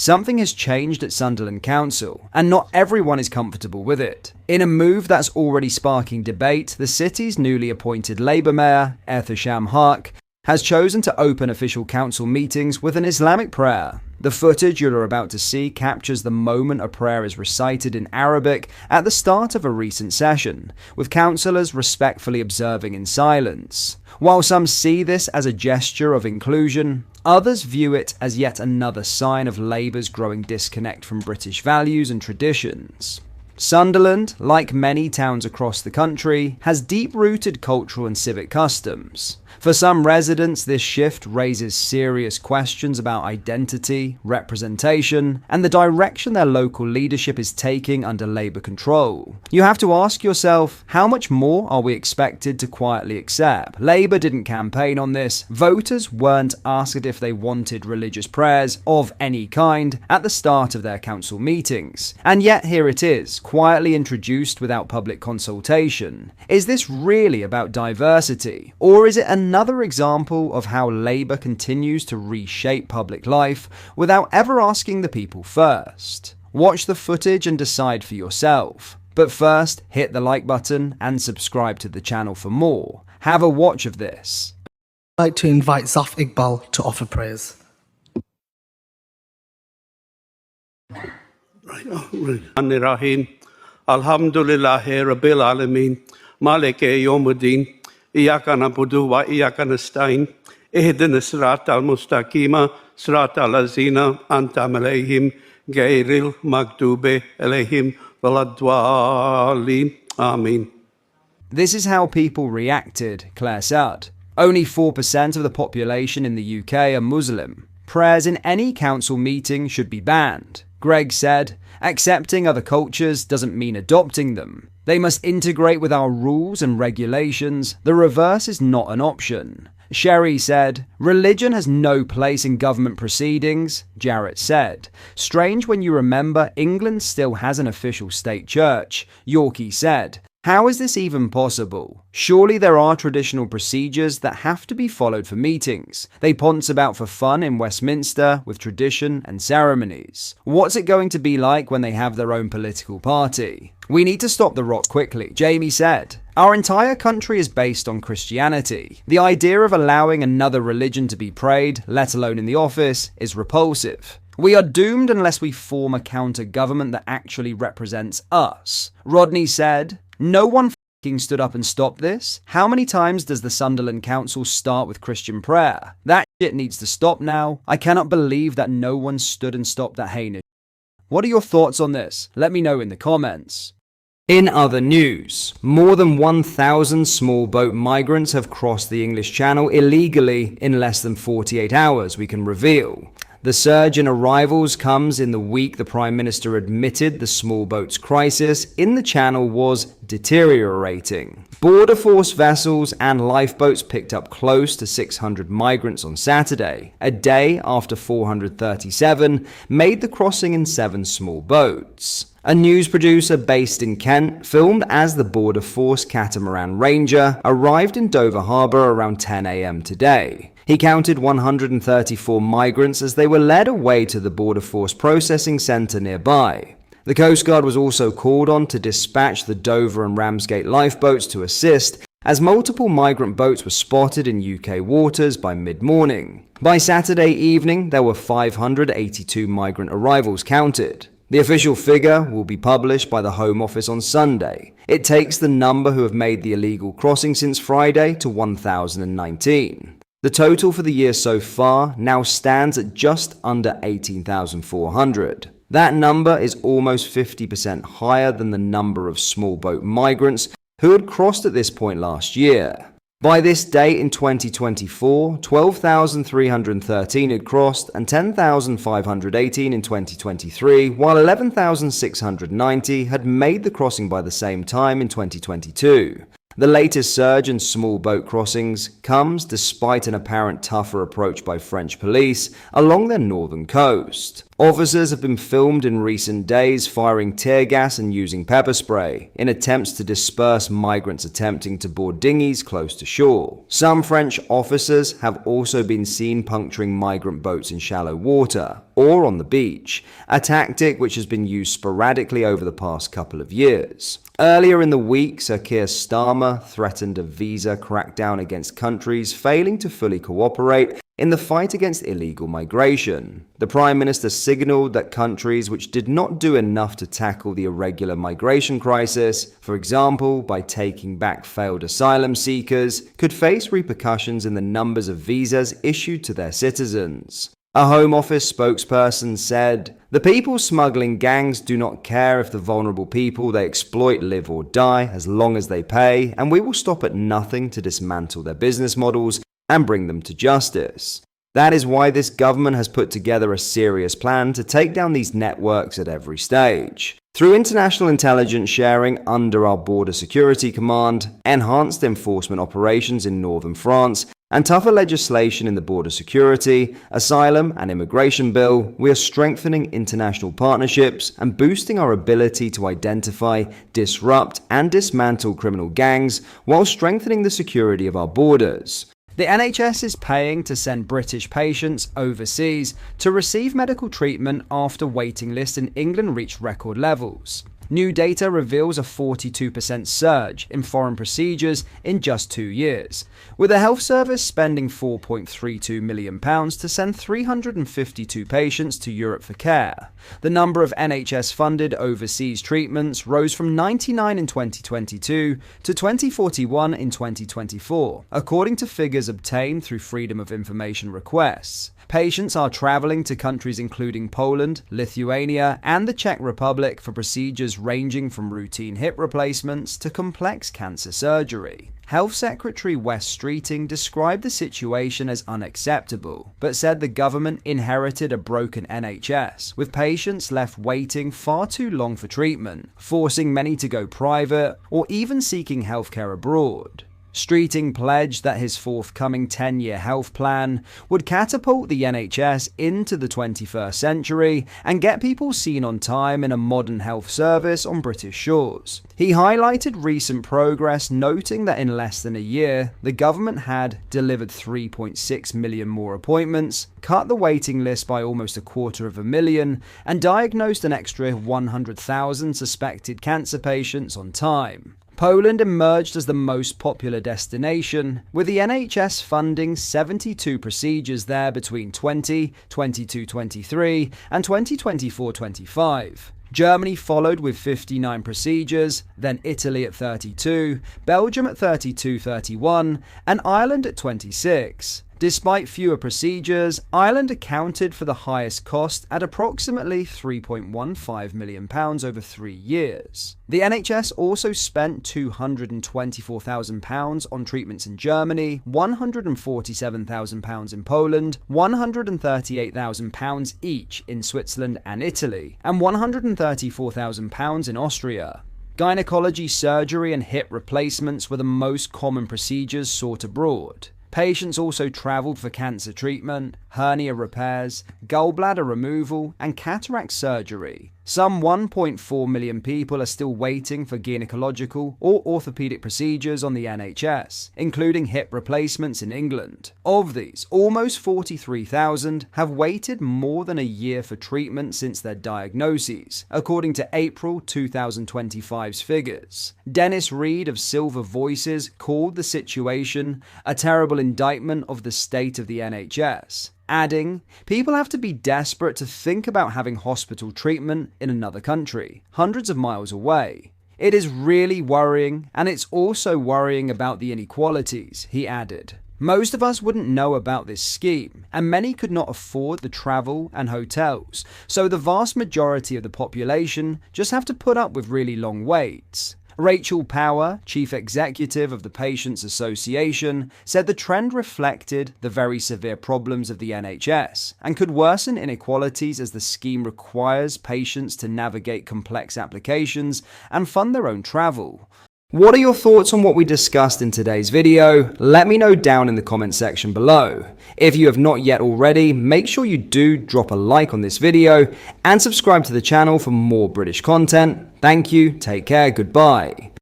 something has changed at Sunderland Council, and not everyone is comfortable with it. In a move that's already sparking debate, the city's newly appointed Labour Mayor, Earthasham Hark, has chosen to open official council meetings with an Islamic prayer. The footage you're about to see captures the moment a prayer is recited in Arabic at the start of a recent session, with councillors respectfully observing in silence. While some see this as a gesture of inclusion, others view it as yet another sign of Labour's growing disconnect from British values and traditions. Sunderland, like many towns across the country, has deep-rooted cultural and civic customs. For some residents, this shift raises serious questions about identity, representation, and the direction their local leadership is taking under Labour control. You have to ask yourself, how much more are we expected to quietly accept? Labour didn't campaign on this. Voters weren't asked if they wanted religious prayers of any kind at the start of their council meetings. And yet here it is, quietly introduced without public consultation. Is this really about diversity? Or is it another example of how Labour continues to reshape public life without ever asking the people first? Watch the footage and decide for yourself. But first, hit the like button and subscribe to the channel for more. Have a watch of this. I'd like to invite Zaf Iqbal to offer prayers. Rahim. Alhamdulillahi Rabbil Alameen. Maliki Yawmuddin. Iyaka na'budu wa iyaka nasta'in. Ihdina as-sirata al-mustaqima, sirata allazina anta alayhim, ghayril maghdubi alayhim waladdallin. Amen. This is how people reacted, Claire said. Only 4% of the population in the UK are Muslim. Prayers in any council meeting should be banned. Greg said, accepting other cultures doesn't mean adopting them. They must integrate with our rules and regulations. The reverse is not an option. Sherry said, religion has no place in government proceedings. Jarrett said, strange when you remember England still has an official state church. Yorkie said, how is this even possible? Surely there are traditional procedures that have to be followed for meetings. They ponce about for fun in Westminster with tradition and ceremonies. What's it going to be like when they have their own political party? We need to stop the rot quickly, Jamie said. Our entire country is based on Christianity. The idea of allowing another religion to be prayed, let alone in the office, is repulsive. We are doomed unless we form a counter-government that actually represents us. Rodney said, no one f***ing stood up and stopped this. How many times does the Sunderland Council start with Christian prayer? That shit needs to stop now. I cannot believe that no one stood and stopped that heinous. What are your thoughts on this? Let me know in the comments. In other news, more than 1,000 small boat migrants have crossed the English Channel illegally in less than 48 hours, we can reveal. The surge in arrivals comes in the week the Prime Minister admitted the small boats crisis in the Channel was deteriorating. Border Force vessels and lifeboats picked up close to 600 migrants on Saturday, a day after 437 made the crossing in 7 small boats. A news producer based in Kent filmed as the Border Force catamaran Ranger arrived in Dover Harbour around 10 a.m. today. He counted 134 migrants as they were led away to the Border Force processing centre nearby. The Coast Guard was also called on to dispatch the Dover and Ramsgate lifeboats to assist, as multiple migrant boats were spotted in UK waters by mid-morning. By Saturday evening, there were 582 migrant arrivals counted. The official figure will be published by the Home Office on Sunday. It takes the number who have made the illegal crossing since Friday to 1,019. The total for the year so far now stands at just under 18,400. That number is almost 50% higher than the number of small boat migrants who had crossed at this point last year. By this date in 2024, 12,313 had crossed and 10,518 in 2023, while 11,690 had made the crossing by the same time in 2022. The latest surge in small boat crossings comes despite an apparent tougher approach by French police along their northern coast. Officers have been filmed in recent days firing tear gas and using pepper spray in attempts to disperse migrants attempting to board dinghies close to shore. Some French officers have also been seen puncturing migrant boats in shallow water or on the beach, a tactic which has been used sporadically over the past couple of years. Earlier in the week, Sir Keir Starmer threatened a visa crackdown against countries failing to fully cooperate in the fight against illegal migration. The Prime Minister signalled that countries which did not do enough to tackle the irregular migration crisis, for example by taking back failed asylum seekers, could face repercussions in the numbers of visas issued to their citizens. A Home Office spokesperson said, "The people smuggling gangs do not care if the vulnerable people they exploit live or die as long as they pay, and we will stop at nothing to dismantle their business models and bring them to justice." That is why this government has put together a serious plan to take down these networks at every stage. Through international intelligence sharing under our Border Security Command, enhanced enforcement operations in northern France, and tougher legislation in the border security, asylum, and immigration bill, we are strengthening international partnerships and boosting our ability to identify, disrupt, and dismantle criminal gangs while strengthening the security of our borders. The NHS is paying to send British patients overseas to receive medical treatment after waiting lists in England reached record levels. New data reveals a 42% surge in foreign procedures in just 2 years, with the health service spending £4.32 million to send 352 patients to Europe for care. The number of NHS-funded overseas treatments rose from 99 in 2022 to 2041 in 2024, according to figures obtained through Freedom of Information requests. Patients are traveling to countries including Poland, Lithuania, and the Czech Republic for procedures ranging from routine hip replacements to complex cancer surgery. Health Secretary Wes Streeting described the situation as unacceptable, but said the government inherited a broken NHS, with patients left waiting far too long for treatment, forcing many to go private or even seeking healthcare abroad. Streeting pledged that his forthcoming 10-year health plan would catapult the NHS into the 21st century and get people seen on time in a modern health service on British shores. He highlighted recent progress, noting that in less than a year, the government had delivered 3.6 million more appointments, cut the waiting list by almost 250,000, and diagnosed an extra 100,000 suspected cancer patients on time. Poland emerged as the most popular destination, with the NHS funding 72 procedures there between 2022-23 and 2024-25. Germany followed with 59 procedures, then Italy at 32, Belgium at 32-31, and Ireland at 26. Despite fewer procedures, Ireland accounted for the highest cost at approximately £3.15 million over 3 years. The NHS also spent £224,000 on treatments in Germany, £147,000 in Poland, £138,000 each in Switzerland and Italy, and £134,000 in Austria. Gynecology surgery and hip replacements were the most common procedures sought abroad. Patients also travelled for cancer treatment, hernia repairs, gallbladder removal, and cataract surgery. Some 1.4 million people are still waiting for gynecological or orthopedic procedures on the NHS, including hip replacements in England. Of these, almost 43,000 have waited more than a year for treatment since their diagnoses, according to April 2025's figures. Dennis Reed of Silver Voices called the situation a terrible indictment of the state of the NHS, adding, "People have to be desperate to think about having hospital treatment in another country, hundreds of miles away. It is really worrying, and it's also worrying about the inequalities," he added. Most of us wouldn't know about this scheme, and many could not afford the travel and hotels, so the vast majority of the population just have to put up with really long waits. Rachel Power, chief executive of the Patients Association, said the trend reflected the very severe problems of the NHS and could worsen inequalities as the scheme requires patients to navigate complex applications and fund their own travel. What are your thoughts on what we discussed in today's video? Let me know down in the comment section below. If you have not yet already, make sure you do drop a like on this video and subscribe to the channel for more British content. Thank you, take care, goodbye.